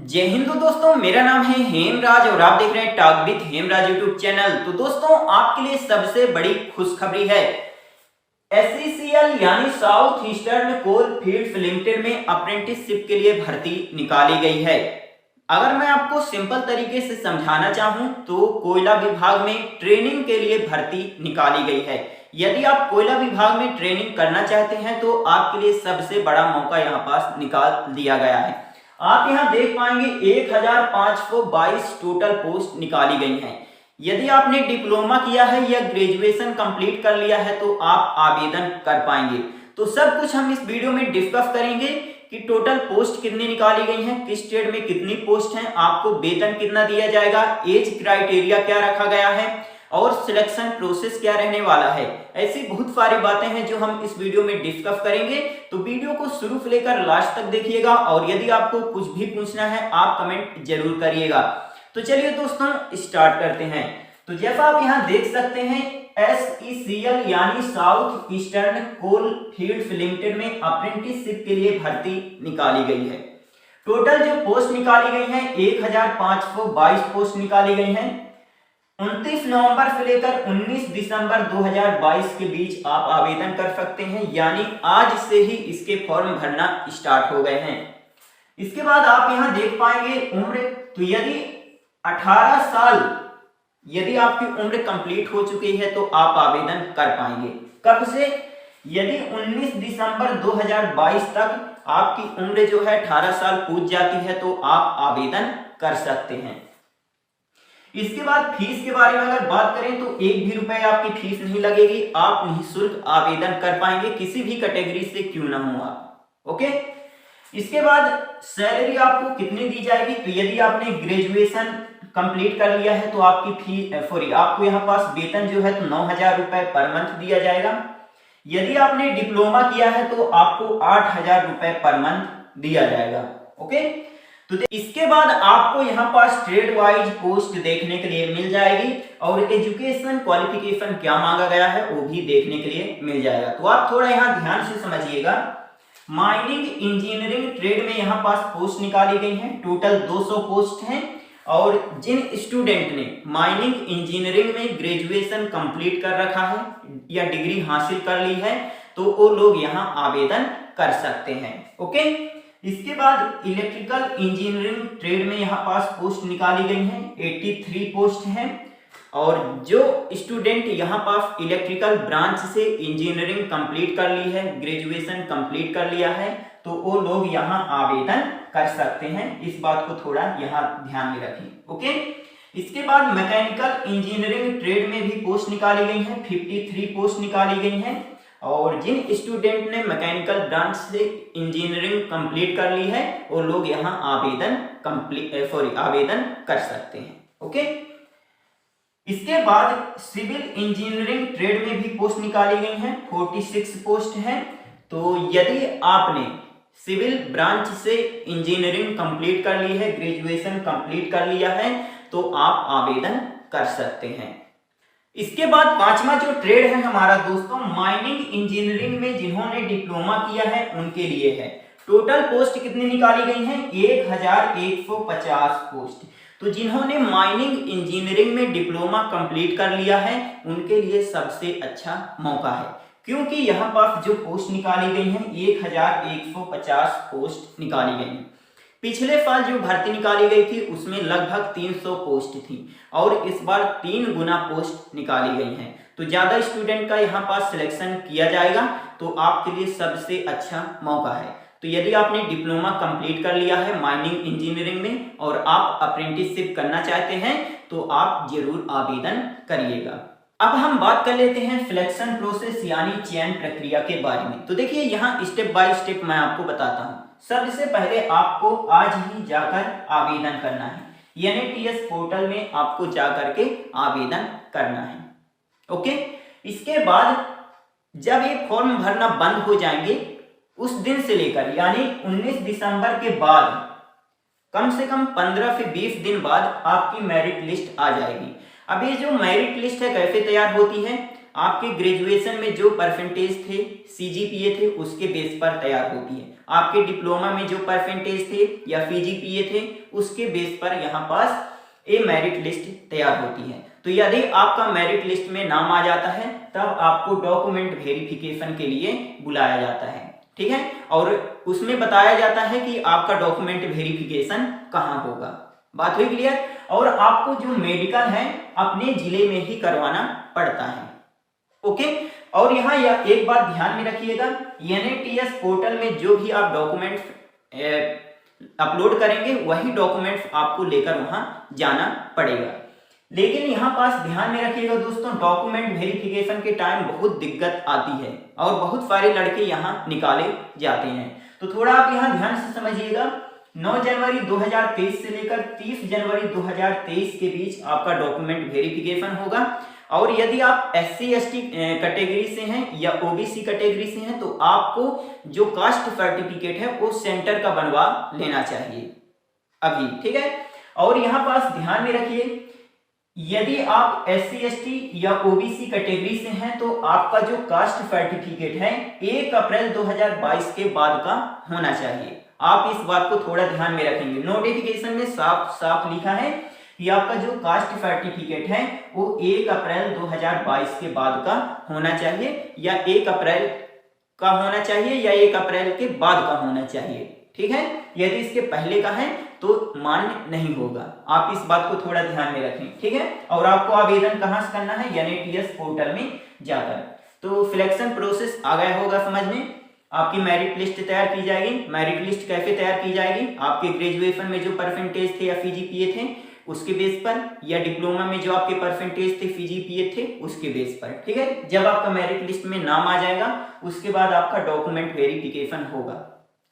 जय हिंद दोस्तों, मेरा नाम है हेमराज और आप देख रहे हैं talk with Hemraj YouTube channel. तो दोस्तों, आपके लिए सबसे बड़ी खुशखबरी है। एसईसीएल यानी साउथ ईस्टर्न कोल फील्ड्स लिमिटेड में अप्रेंटिसशिप के लिए भर्ती निकाली गई है। अगर मैं आपको सिंपल तरीके से समझाना चाहूं तो कोयला विभाग में ट्रेनिंग के लिए भर्ती निकाली गई है। यदि आप कोयला विभाग में ट्रेनिंग करना चाहते हैं तो आपके लिए सबसे बड़ा मौका यहाँ पास निकाल दिया गया है। आप यहां देख पाएंगे 1522 टोटल पोस्ट निकाली गई हैं। यदि आपने डिप्लोमा किया है या ग्रेजुएशन कंप्लीट कर लिया है तो आप आवेदन कर पाएंगे। तो सब कुछ हम इस वीडियो में डिस्कस करेंगे कि टोटल पोस्ट कितनी निकाली गई हैं, किस स्टेट में कितनी पोस्ट हैं, आपको वेतन कितना दिया जाएगा, एज क्राइटेरिया क्या रखा गया है और सिलेक्शन प्रोसेस क्या रहने वाला है। ऐसी बहुत सारी बातें हैं जो हम इस वीडियो में डिस्कस करेंगे। तो वीडियो को शुरू से लेकर लास्ट तक देखिएगा और यदि आपको कुछ भी पूछना है आप कमेंट जरूर करिएगा। तो चलिए दोस्तों स्टार्ट करते हैं। तो जैसा आप यहाँ देख सकते हैं एसईसीएल यानी साउथ ईस्टर्न कोल फील्ड्स लिमिटेड में अप्रेंटिसशिप के लिए भर्ती निकाली गई है। टोटल जो पोस्ट निकाली गई है 1522 पोस्ट निकाली गई हैं। 29 नवंबर से लेकर 19 दिसंबर 2022 के बीच आप आवेदन कर सकते हैं, यानी आज से ही इसके फॉर्म भरना स्टार्ट हो गए हैं। इसके बाद आप यहां देख पाएंगे उम्र, तो यदि 18 साल यदि आपकी उम्र कंप्लीट हो चुकी है तो आप आवेदन कर पाएंगे। कब से? यदि 19 दिसंबर 2022 तक आपकी उम्र जो है 18 साल पूछ जाती है तो आप आवेदन कर सकते हैं। इसके बाद फीस के बारे में अगर बात करें तो 1 भी रुपए आपकी फीस नहीं लगेगी। आप निःशुल्क आवेदन कर पाएंगे, किसी भी कैटेगरी से क्यों ना हो आप। ओके। इसके बाद सैलरी आपको कितनी दी जाएगी? तो यदि आपने ग्रेजुएशन कंप्लीट कर लिया है तो आपकी आपको यहाँ पास वेतन जो है तो 9000 रुपए पर मंथ दिया जाएगा। यदि आपने डिप्लोमा किया है तो आपको 8000 रुपए पर मंथ दिया जाएगा। ओके। तो इसके बाद आपको यहाँ पास ट्रेड वाइज पोस्ट देखने के लिए मिल जाएगी और एजुकेशन क्वालिफिकेशन क्या मांगा गया है वो भी देखने के लिए मिल जाएगा। तो आप थोड़ा यहाँ ध्यान से समझिएगा। माइनिंग इंजीनियरिंग ट्रेड में यहाँ पास पोस्ट निकाली गई हैं। टोटल 200 पोस्ट हैं और जिन स्टूडेंट ने माइनिंग इंजीनियरिंग में ग्रेजुएशन कंप्लीट कर रखा है या डिग्री हासिल कर ली है तो वो लोग यहाँ आवेदन कर सकते हैं। ओके। इसके बाद इलेक्ट्रिकल इंजीनियरिंग ट्रेड में यहाँ पास पोस्ट निकाली गई हैं। 83 पोस्ट हैं और जो स्टूडेंट यहाँ पास इलेक्ट्रिकल ब्रांच से इंजीनियरिंग कंप्लीट कर ली है, ग्रेजुएशन कंप्लीट कर लिया है तो वो लोग यहाँ आवेदन कर सकते हैं। इस बात को थोड़ा यहाँ ध्यान में रखिए। ओके। इसके बाद मैकेनिकल इंजीनियरिंग ट्रेड में भी पोस्ट निकाली गई हैं। 53 पोस्ट निकाली गई हैं और जिन स्टूडेंट ने मैकेनिकल ब्रांच से इंजीनियरिंग कंप्लीट कर ली है वो लोग यहाँ आवेदन कर सकते हैं। ओके। इसके बाद सिविल इंजीनियरिंग ट्रेड में भी पोस्ट निकाली गई हैं। 46 पोस्ट हैं। तो यदि आपने सिविल ब्रांच से इंजीनियरिंग कंप्लीट कर ली है, ग्रेजुएशन कंप्लीट कर लिया है तो आप आवेदन कर सकते हैं। इसके बाद पांचवा जो ट्रेड है हमारा दोस्तों माइनिंग इंजीनियरिंग में जिन्होंने डिप्लोमा किया है उनके लिए है। टोटल पोस्ट कितनी निकाली गई हैं? 1150 पोस्ट। तो जिन्होंने माइनिंग इंजीनियरिंग में डिप्लोमा कंप्लीट कर लिया है उनके लिए सबसे अच्छा मौका है, क्योंकि यहाँ पास जो पोस्ट निकाली गई हैं 1150 पोस्ट निकाली गई हैं। पिछले साल जो भर्ती निकाली गई थी उसमें लगभग 300 पोस्ट थी और इस बार 3 गुना पोस्ट निकाली गई हैं। तो ज्यादा स्टूडेंट का यहाँ पास सिलेक्शन किया जाएगा तो आपके लिए सबसे अच्छा मौका है। तो यदि आपने डिप्लोमा कंप्लीट कर लिया है माइनिंग इंजीनियरिंग में और आप अप्रेंटिसशिप करना चाहते हैं तो आप जरूर आवेदन करिएगा। अब हम बात कर लेते हैं सिलेक्शन प्रोसेस यानी चयन प्रक्रिया के बारे में। तो देखिए यहाँ स्टेप बाय स्टेप मैं आपको बताता हूँ। सबसे पहले आपको आज ही जाकर आवेदन करना है। NATS पोर्टल में आपको जाकर के आवेदन करना है। ओके। इसके बाद जब ये फॉर्म भरना बंद हो जाएंगे उस दिन से लेकर यानी 19 दिसंबर के बाद कम से कम 15 से 20 दिन बाद आपकी मेरिट लिस्ट आ जाएगी। अब ये जो मेरिट लिस्ट है कैसे तैयार होती है? आपके ग्रेजुएशन में जो परसेंटेज थे, CGPA थे, उसके बेस पर तैयार होती है। आपके डिप्लोमा में जो परसेंटेज थे या सीजीपीए थे उसके बेस पर यहाँ पास ए मेरिट लिस्ट तैयार होती है। तो यदि आपका मेरिट लिस्ट में नाम आ जाता है तब आपको डॉक्यूमेंट वेरिफिकेशन के लिए बुलाया जाता है, ठीक है। और उसमें बताया जाता है कि आपका डॉक्यूमेंट वेरिफिकेशन कहाँ होगा। बात हुई क्लियर। और आपको जो मेडिकल है अपने जिले में ही करवाना पड़ता है, ओके। और यहाँ एक बात ध्यान में रखिएगा, NATS पोर्टल में जो भी आप डॉक्यूमेंट्स अपलोड करेंगे वही डॉक्यूमेंट्स आपको लेकर वहां जाना पड़ेगा। लेकिन यहाँ पास ध्यान में रखिएगा दोस्तों, डॉक्यूमेंट वेरिफिकेशन के टाइम बहुत दिक्कत आती है और बहुत सारे लड़के यहाँ निकाले जाते हैं। तो थोड़ा आप यहाँ ध्यान से समझिएगा। 9 जनवरी 2023 से लेकर 30 जनवरी 2023 के बीच आपका डॉक्यूमेंट वेरिफिकेशन होगा। और यदि आप SC/ST कैटेगरी से हैं या OBC कैटेगरी से हैं तो आपको जो कास्ट सर्टिफिकेट है वो सेंटर का बनवा लेना चाहिए अभी, ठीक है। और यहाँ पास ध्यान में रखिए, यदि आप SC/ST या OBC कैटेगरी से हैं तो आपका जो कास्ट सर्टिफिकेट है 1 अप्रैल 2022 के बाद का होना चाहिए। आप इस बात को थोड़ा ध्यान में रखेंगे, नोटिफिकेशन में साफ साफ लिखा है कि आपका जो कास्ट सर्टिफिकेट है वो 1 अप्रैल 2022 के बाद का होना चाहिए या 1 अप्रैल का होना चाहिए या 1 अप्रैल के बाद का होना चाहिए, ठीक है। यदि इसके पहले का है तो मान्य नहीं होगा। आप इस बात को थोड़ा ध्यान में रखें, ठीक है। और आपको आवेदन कहां से करना है, NATS पोर्टल में जाकर। तो सिलेक्शन प्रोसेस आ गया होगा समझ में। आपकी मेरिट लिस्ट तैयार की जाएगी। मेरिट लिस्ट कैसे तैयार की जाएगी, आपके ग्रेजुएशन में जो परसेंटेज थे या सीजीपीए थे उसके बेस पर, या डिप्लोमा में जो आपके परसेंटेज थे सीजीपीए थे उसके बेस पर, ठीक है। जब आपका मेरिट लिस्ट में नाम आ जाएगा उसके बाद आपका डॉक्यूमेंट वेरिफिकेशन होगा,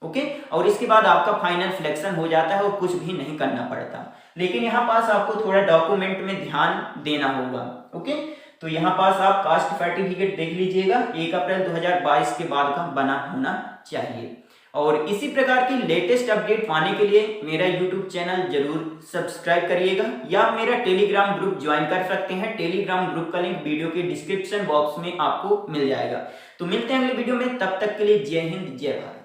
ओके। और इसके बाद आपका फाइनल सिलेक्शन हो जाता है और कुछ भी नहीं करना पड़ता। लेकिन यहाँ पास आपको थोड़ा डॉक्यूमेंट में ध्यान देना होगा, ओके। तो यहाँ पास आप कास्ट सर्टिफिकेट देख लीजिएगा, 1 अप्रैल 2022 के बाद का बना होना चाहिए। और इसी प्रकार की लेटेस्ट अपडेट पाने के लिए मेरा YouTube चैनल जरूर सब्सक्राइब करिएगा, या मेरा टेलीग्राम ग्रुप ज्वाइन कर सकते हैं। टेलीग्राम ग्रुप का लिंक वीडियो के डिस्क्रिप्शन बॉक्स में आपको मिल जाएगा। तो मिलते हैं अगले वीडियो में, तब तक के लिए जय हिंद जय भारत।